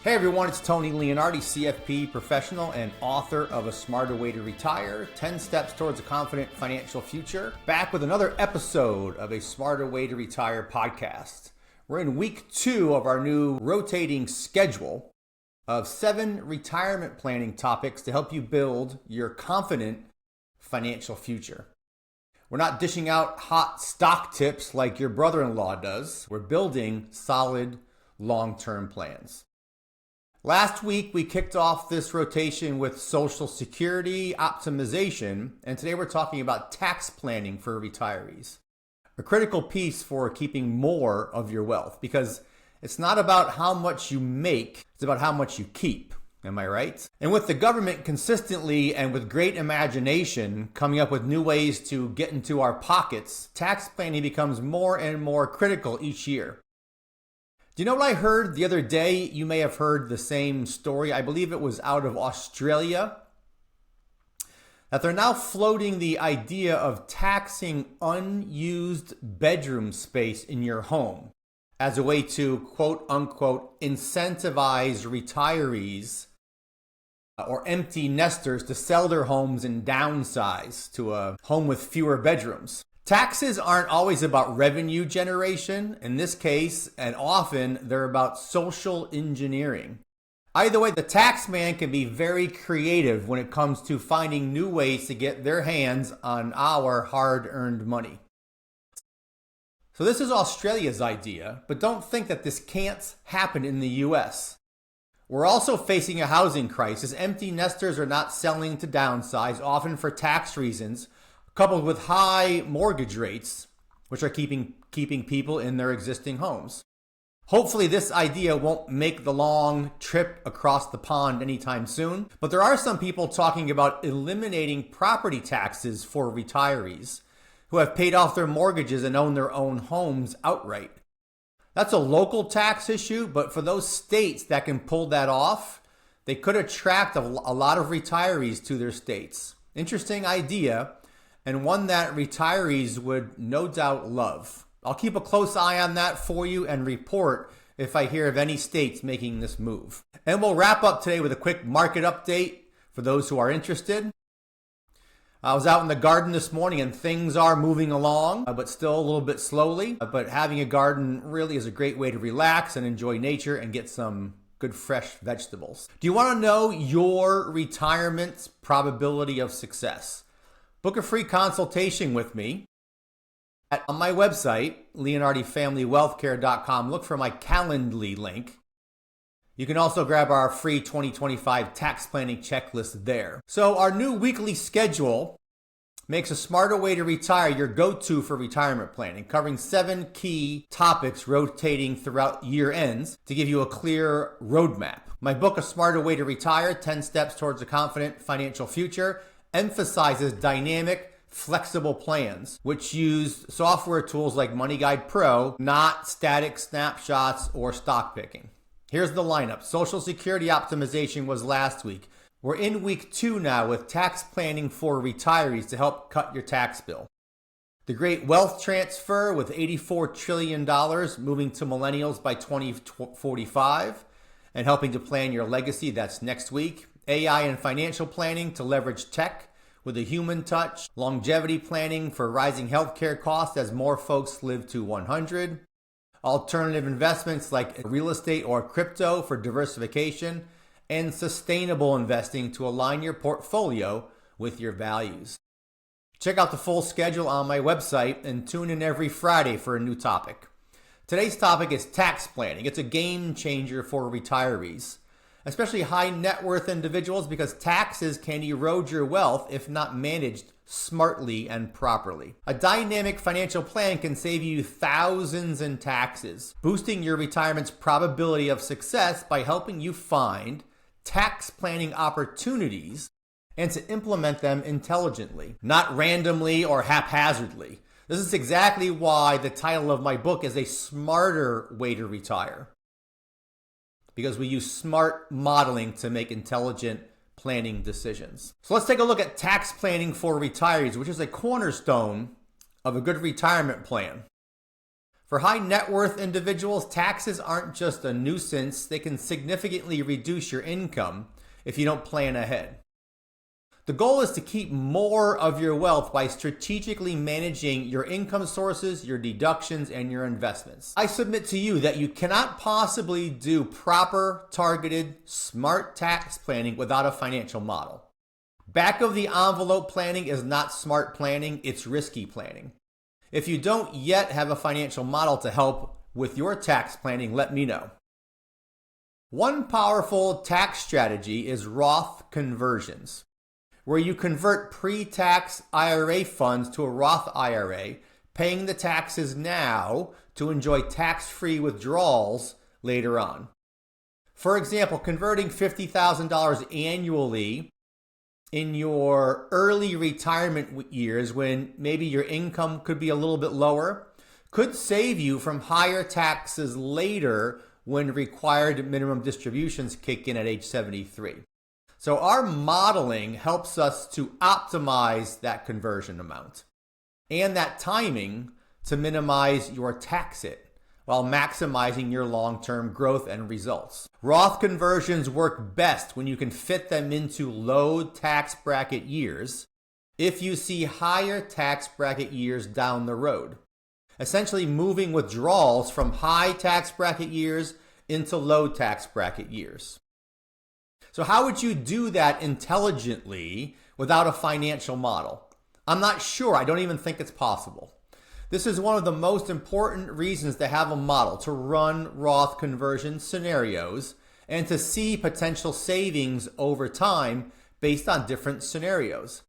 Hey everyone, it's Tony Leonardi, CFP professional and author of A Smarter Way to Retire, 10 Steps Towards a Confident Financial Future. Back with another episode of A Smarter Way to Retire podcast. We're in week 2 of our new rotating schedule of 7 retirement planning topics to help you build your confident financial future. We're not dishing out hot stock tips like your brother-in-law does. We're building solid long-term plans. Last week, we kicked off this rotation with Social Security optimization, and today we're talking about tax planning for retirees. A critical piece for keeping more of your wealth, because it's not about how much you make, it's about how much you keep. Am I right? And with the government consistently and with great imagination coming up with new ways to get into our pockets, tax planning becomes more and more critical each year. Do you know what I heard the other day? You may have heard the same story. I believe it was out of Australia. That they're now floating the idea of taxing unused bedroom space in your home as a way to, quote unquote, incentivize retirees or empty nesters to sell their homes and downsize to a home with fewer bedrooms. Taxes aren't always about revenue generation. In this case, and often, they're about social engineering. Either way, the tax man can be very creative when it comes to finding new ways to get their hands on our hard-earned money. So this is Australia's idea, but don't think that this can't happen in the US. We're also facing a housing crisis. Empty nesters are not selling to downsize, often for tax reasons, coupled with high mortgage rates, which are keeping people in their existing homes. Hopefully this idea won't make the long trip across the pond anytime soon, but there are some people talking about eliminating property taxes for retirees who have paid off their mortgages and own their own homes outright. That's a local tax issue, but for those states that can pull that off, they could attract a lot of retirees to their states. Interesting idea, and one that retirees would no doubt love. I'll keep a close eye on that for you and report if I hear of any states making this move. And we'll wrap up today with a quick market update for those who are interested. I was out in the garden this morning and things are moving along, but still a little bit slowly. But having a garden really is a great way to relax and enjoy nature and get some good fresh vegetables. Do you want to know your retirement's probability of success? Book a free consultation with me on my website, LeonardiFamilyWealthCare.com. Look for my Calendly link. You can also grab our free 2025 tax planning checklist there. So our new weekly schedule makes A Smarter Way to Retire your go-to for retirement planning, covering 7 key topics rotating throughout year ends to give you a clear roadmap. My book, A Smarter Way to Retire, 10 Steps Towards a Confident Financial Future, emphasizes dynamic, flexible plans, which use software tools like MoneyGuidePro, not static snapshots or stock picking. Here's the lineup. Social Security optimization was last week. We're in week 2 now with tax planning for retirees to help cut your tax bill. The Great Wealth Transfer with $84 trillion moving to millennials by 2045 and helping to plan your legacy. That's next week. AI and financial planning to leverage tech with a human touch. Longevity planning for rising healthcare costs as more folks live to 100. Alternative investments like real estate or crypto for diversification. And sustainable investing to align your portfolio with your values. Check out the full schedule on my website and tune in every Friday for a new topic. Today's topic is tax planning. It's a game changer for retirees, especially high net worth individuals, because taxes can erode your wealth if not managed smartly and properly. A dynamic financial plan can save you thousands in taxes, boosting your retirement's probability of success by helping you find tax planning opportunities and to implement them intelligently, not randomly or haphazardly. This is exactly why the title of my book is A Smarter Way to Retire, because we use smart modeling to make intelligent planning decisions. So let's take a look at tax planning for retirees, which is a cornerstone of a good retirement plan. For high net worth individuals, taxes aren't just a nuisance, they can significantly reduce your income if you don't plan ahead. The goal is to keep more of your wealth by strategically managing your income sources, your deductions, and your investments. I submit to you that you cannot possibly do proper, targeted, smart tax planning without a financial model. Back of the envelope planning is not smart planning, it's risky planning. If you don't yet have a financial model to help with your tax planning, let me know. One powerful tax strategy is Roth conversions, where you convert pre-tax IRA funds to a Roth IRA, paying the taxes now to enjoy tax-free withdrawals later on. For example, converting $50,000 annually in your early retirement years, when maybe your income could be a little bit lower, could save you from higher taxes later when required minimum distributions kick in at age 73. So our modeling helps us to optimize that conversion amount and that timing to minimize your tax hit while maximizing your long-term growth and results. Roth conversions work best when you can fit them into low tax bracket years if you see higher tax bracket years down the road, essentially moving withdrawals from high tax bracket years into low tax bracket years. So how would you do that intelligently without a financial model? I'm not sure. I don't even think it's possible. This is one of the most important reasons to have a model, to run Roth conversion scenarios and to see potential savings over time based on different scenarios.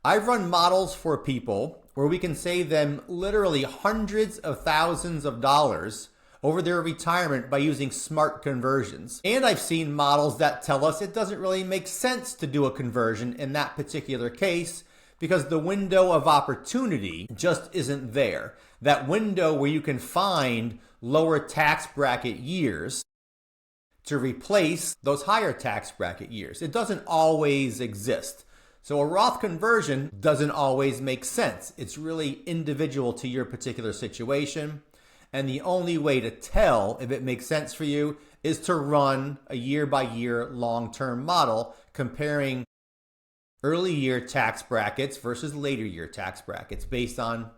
I've run models for people where we can save them literally hundreds of thousands of dollars over their retirement by using smart conversions. And I've seen models that tell us it doesn't really make sense to do a conversion in that particular case because the window of opportunity just isn't there. That window where you can find lower tax bracket years to replace those higher tax bracket years. It doesn't always exist. So a Roth conversion doesn't always make sense. It's really individual to your particular situation. And the only way to tell if it makes sense for you is to run a year-by-year long-term model comparing early year tax brackets versus later year tax brackets based on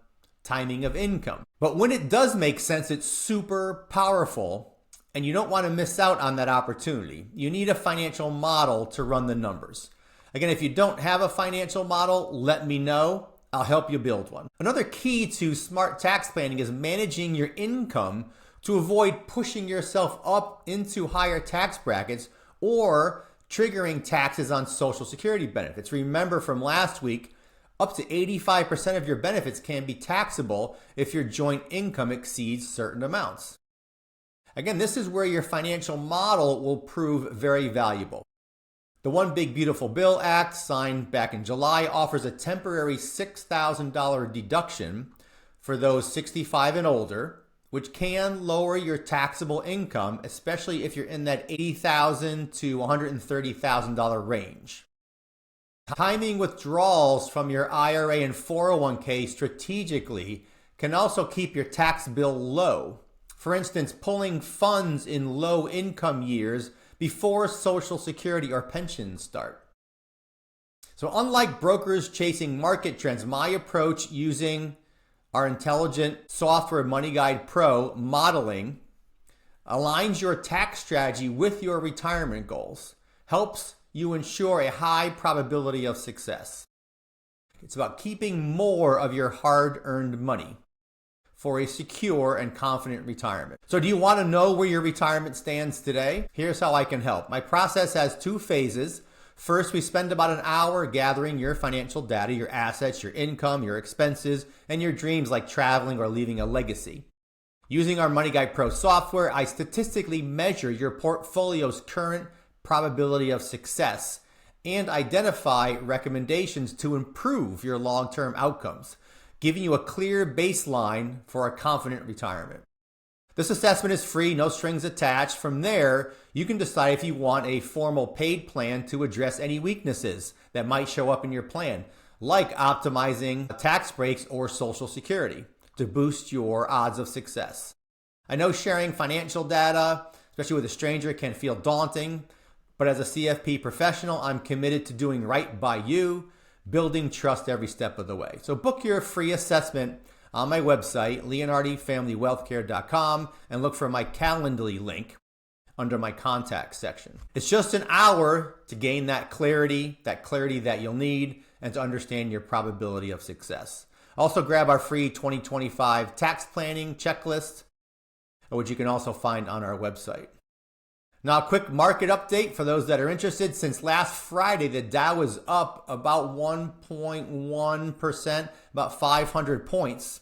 timing of income. But when it does make sense, it's super powerful, and you don't want to miss out on that opportunity. You need a financial model to run the numbers. Again, if you don't have a financial model, let me know. I'll help you build one. Another key to smart tax planning is managing your income to avoid pushing yourself up into higher tax brackets or triggering taxes on Social Security benefits. Remember from last week, up to 85% of your benefits can be taxable if your joint income exceeds certain amounts. Again, this is where your financial model will prove very valuable. The One Big Beautiful Bill Act, signed back in July, offers a temporary $6,000 deduction for those 65 and older, which can lower your taxable income, especially if you're in that $80,000 to $130,000 range. Timing withdrawals from your IRA and 401k strategically can also keep your tax bill low. For instance, pulling funds in low income years before Social Security or pensions start. So unlike brokers chasing market trends, my approach using our intelligent software MoneyGuidePro modeling aligns your tax strategy with your retirement goals, helps you ensure a high probability of success. It's about keeping more of your hard-earned money for a secure and confident retirement. So do you want to know where your retirement stands today? Here's how I can help. My process has two phases. First, we spend about an hour gathering your financial data, your assets, your income, your expenses, and your dreams like traveling or leaving a legacy. Using our MoneyGuidePro software, I statistically measure your portfolio's current probability of success and identify recommendations to improve your long-term outcomes, giving you a clear baseline for a confident retirement. This assessment is free, no strings attached. From there, you can decide if you want a formal paid plan to address any weaknesses that might show up in your plan, like optimizing tax breaks or Social Security. to boost your odds of success. I know sharing financial data, especially with a stranger, can feel daunting, but as a CFP professional, I'm committed to doing right by you, building trust every step of the way. So book your free assessment on my website, leonardifamilywealthcare.com, and look for my Calendly link under my contact section. It's just an hour to gain that clarity that you'll need and to understand your probability of success. Also grab our free 2025 tax planning checklist, which you can also find on our website. Now, a quick market update for those that are interested. Since last Friday, the Dow is up about 1.1%, about 500 points.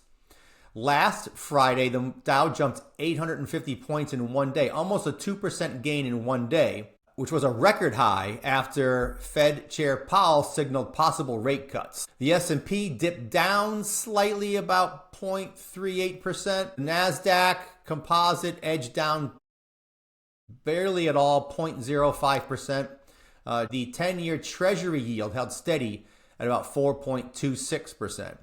Last Friday, the Dow jumped 850 points in one day, almost a 2% gain in one day, which was a record high after Fed Chair Powell signaled possible rate cuts. The S&P dipped down slightly, about 0.38%. NASDAQ Composite edged down barely at all, 0.05%. The 10-year Treasury yield held steady at about 4.26%.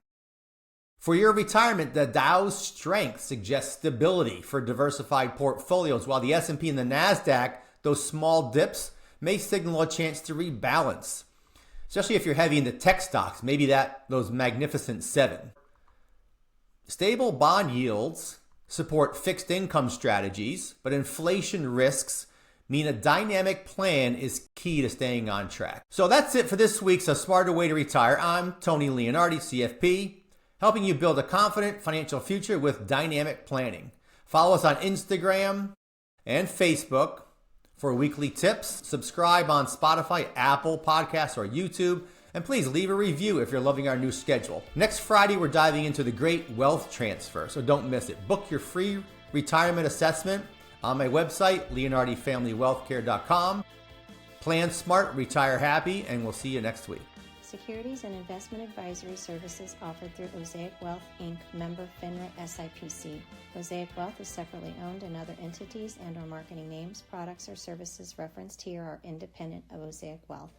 For your retirement, the Dow's strength suggests stability for diversified portfolios, while the S&P and the NASDAQ, those small dips, may signal a chance to rebalance, especially if you're heavy into tech stocks, maybe those magnificent seven. Stable bond yields support fixed income strategies, but inflation risks mean a dynamic plan is key to staying on track. So that's it for this week's A Smarter Way to Retire. I'm Tony Leonardi, CFP, helping you build a confident financial future with dynamic planning. Follow us on Instagram and Facebook for weekly tips. Subscribe on Spotify, Apple Podcasts, or YouTube. And please leave a review if you're loving our new schedule. Next Friday, we're diving into the great wealth transfer, so don't miss it. Book your free retirement assessment on my website, leonardifamilywealthcare.com. Plan smart, retire happy, and we'll see you next week. Securities and investment advisory services offered through Osaic Wealth, Inc., member FINRA SIPC. Osaic Wealth is separately owned, and other entities and/or marketing names, products, or services referenced here are independent of Osaic Wealth.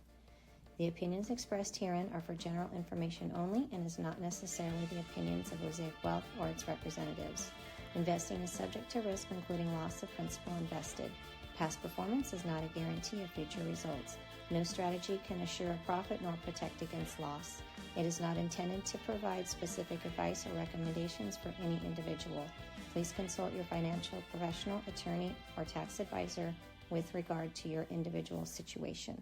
The opinions expressed herein are for general information only and is not necessarily the opinions of Osaic Wealth or its representatives. Investing is subject to risk, including loss of principal invested. Past performance is not a guarantee of future results. No strategy can assure a profit nor protect against loss. It is not intended to provide specific advice or recommendations for any individual. Please consult your financial professional, attorney, or tax advisor with regard to your individual situation.